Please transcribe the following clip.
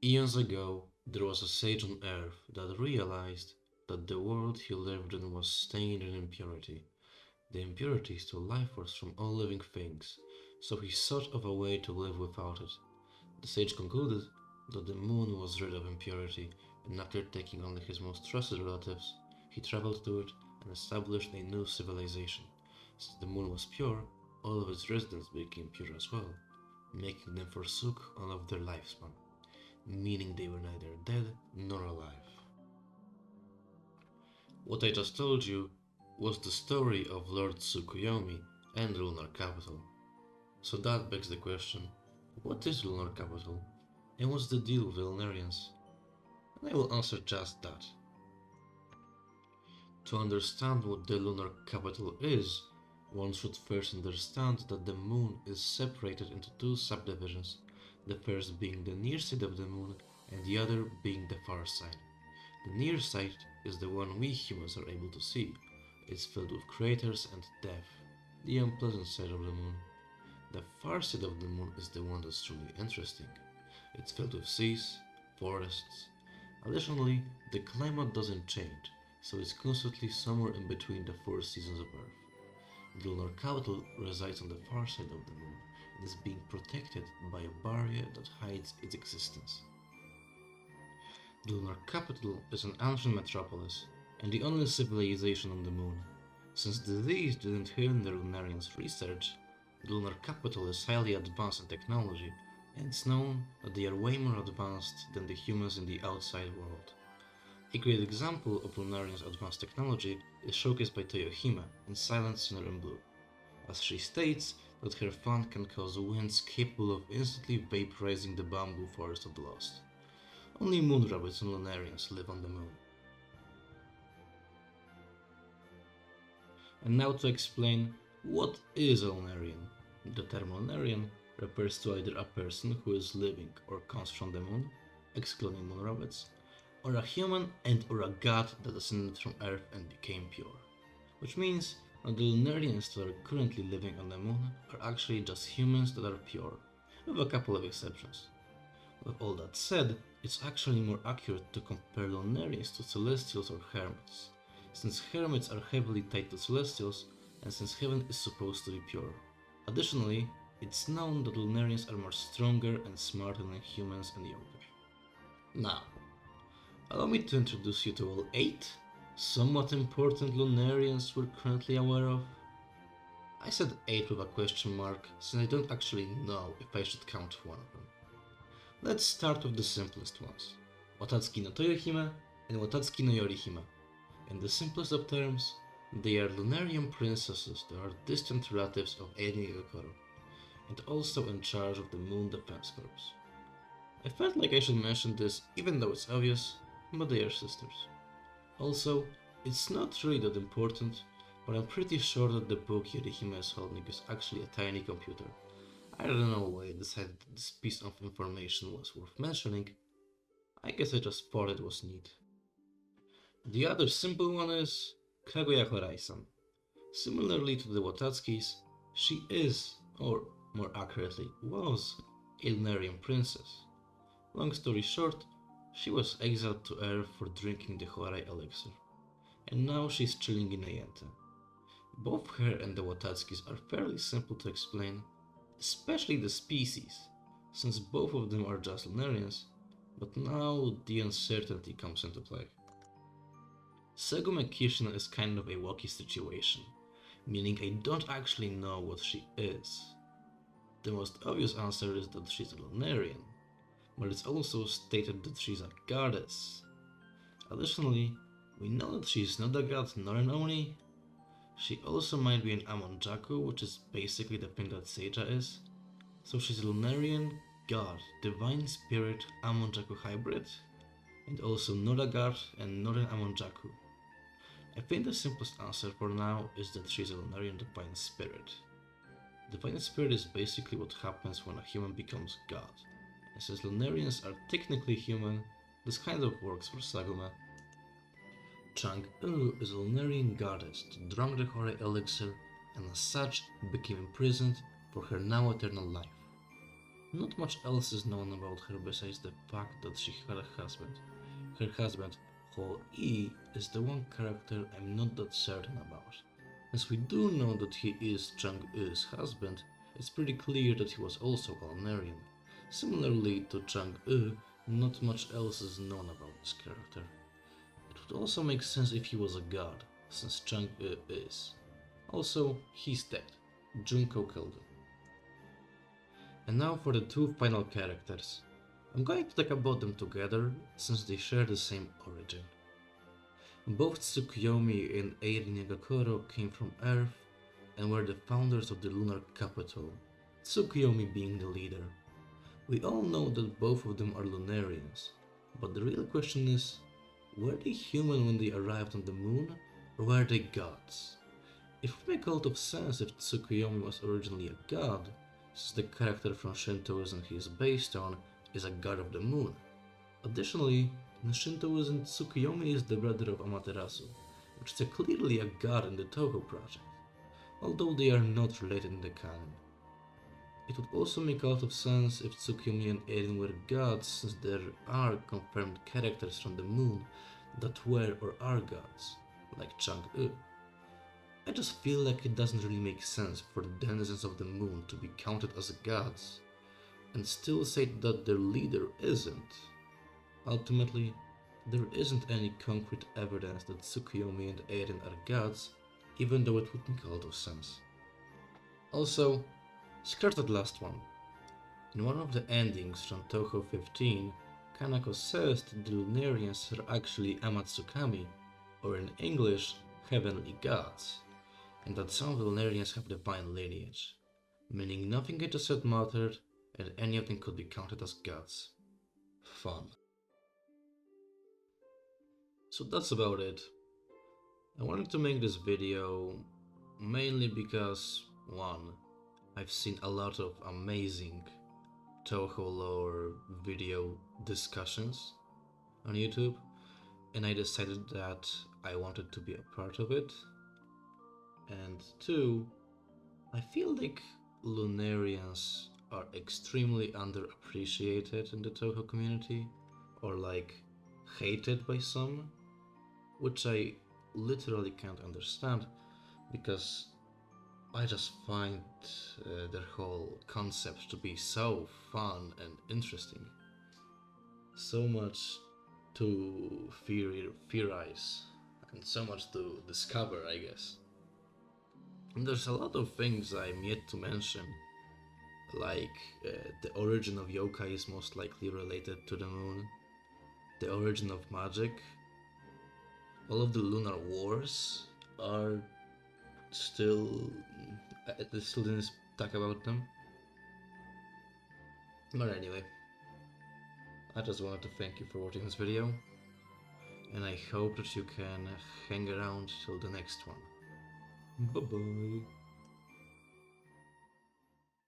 Eons ago, there was a sage on Earth that realized that the world he lived in was stained in impurity. The impurity stole life force from all living things, so he sought of a way to live without it. The sage concluded that the moon was rid of impurity, and after taking only his most trusted relatives, he traveled to it and established a new civilization. Since the moon was pure, all of its residents became pure as well, making them forsook all of their lifespan, meaning they were neither dead nor alive. What I just told you was the story of Lord Tsukuyomi and the lunar capital. So that begs the question, what is the lunar capital? And what's the deal with the lunarians? And I will answer just that. To understand what the lunar capital is, one should first understand that the moon is separated into two subdivisions, the first being the near side of the moon and the other being the far side. The near side is the one we humans are able to see. It's filled with craters and death, the unpleasant side of the moon. The far side of the moon is the one that's truly interesting. It's filled with seas, forests. Additionally, the climate doesn't change, so it's constantly somewhere in between the four seasons of Earth. The lunar capital resides on the far side of the moon and is being protected by a barrier that hides its existence. The lunar capital is an ancient metropolis and the only civilization on the moon. Since disease didn't hinder Lunarians' research, the lunar capital is highly advanced in technology, and it's known that they are way more advanced than the humans in the outside world. A great example of Lunarians' advanced technology is showcased by Toyohime in Silent Sinner in Blue, as she states that her fan can cause winds capable of instantly vaporizing the bamboo forest of the lost. Only moon rabbits and Lunarians live on the moon. And now to explain what is a lunarian. The term lunarian refers to either a person who is living or comes from the moon, excluding moon rabbits, or a human and or a god that descended from Earth and became pure. Which means that the lunarians that are currently living on the moon are actually just humans that are pure, with a couple of exceptions. With all that said, it's actually more accurate to compare lunarians to celestials or hermits, since hermits are heavily tied to celestials and since heaven is supposed to be pure. Additionally, it's known that lunarians are more stronger and smarter than humans and younger. Now, allow me to introduce you to all 8 somewhat important lunarians we're currently aware of. I said 8 with a question mark since I don't actually know if I should count one of them. Let's start with the simplest ones, Watatsuki no Toyohime and Watatsuki no Yorihime. In the simplest of terms, they are Lunarian princesses that are distant relatives of Eren Igakoro, and also in charge of the Moon Defense Corps. I felt like I should mention this even though it's obvious, but they are sisters. Also, it's not really that important, but I'm pretty sure that the book Yorihime is holding is actually a tiny computer. I don't know why I decided that this piece of information was worth mentioning. I guess I just thought it was neat. The other simple one is Kaguya Horai-san. Similarly to the Watatsukis, she is, or more accurately, was, a Lunarian princess. Long story short, she was exiled to Earth for drinking the Horai elixir, and now she's chilling in Ayente. Both her and the Watatsukis are fairly simple to explain, especially the species, since both of them are just Lunarians, but now the uncertainty comes into play. Segume Kishina is kind of a wacky situation, meaning I don't actually know what she is. The most obvious answer is that she's a Lunarian, but it's also stated that she's a goddess. Additionally, we know that she's not a god nor an Oni. She also might be an Amonjaku, which is basically the thing that Seija is. So she's a Lunarian, god, divine spirit, Amonjaku hybrid, and also not a god and not an Amonjaku. I think the simplest answer for now is that she's a Lunarian divine spirit. Divine spirit is basically what happens when a human becomes god. And since Lunarians are technically human, this kind of works for Sagume. Chang'e is a Lunarian goddess that drank the Horai elixir and as such became imprisoned for her now eternal life. Not much else is known about her besides the fact that she had a husband. Her husband, Ho-i, is the one character I'm not that certain about. As we do know that he is Chang'e's husband, it's pretty clear that he was also a lunarian. Similarly to Chang'e, not much else is known about this character. It would also make sense if he was a god, since Chang'e is. Also, he's dead. Junko killed him. And now for the two final characters. I'm going to talk about them together, since they share the same origin. Both Tsukuyomi and Eirin Yagakoro came from Earth and were the founders of the lunar capital, Tsukuyomi being the leader. We all know that both of them are lunarians, but the real question is, were they human when they arrived on the moon, or were they gods? It would make a lot of sense if Tsukuyomi was originally a god, since the character from Shintoism he is based on is a god of the moon. Additionally, in Shintoism, Tsukuyomi is the brother of Amaterasu, which is clearly a god in the Touhou project, although they are not related in the canon. It would also make a lot of sense if Tsukuyomi and Eirin were gods, since there are confirmed characters from the moon that were or are gods, like Chang'e. I just feel like it doesn't really make sense for the denizens of the moon to be counted as gods, and still say that their leader isn't. Ultimately, there isn't any concrete evidence that Tsukuyomi and Eirin are gods, even though it would make a lot of sense. Also, scratch that last one. In one of the endings from Touhou 15, Kanako says that the lunarians are actually Amatsukami, or in English, heavenly gods, and that some of the lunarians have divine lineage, meaning nothing I just said mattered, and any of them could be counted as gods. Fun. So that's about it. I wanted to make this video mainly because, one, I've seen a lot of amazing Touhou Lore video discussions on YouTube, and I decided that I wanted to be a part of it. And two, I feel like lunarians are extremely underappreciated in the Touhou community, or like hated by some, which I literally can't understand because I just find their whole concept to be so fun and interesting. So much to theorize and so much to discover, I guess. And there's a lot of things I'm yet to mention, like the origin of yokai is most likely related to the moon, the origin of magic, all of the lunar wars are still, I still didn't talk about them. But anyway, I just wanted to thank you for watching this video, and I hope that you can hang around till the next one. Bye bye.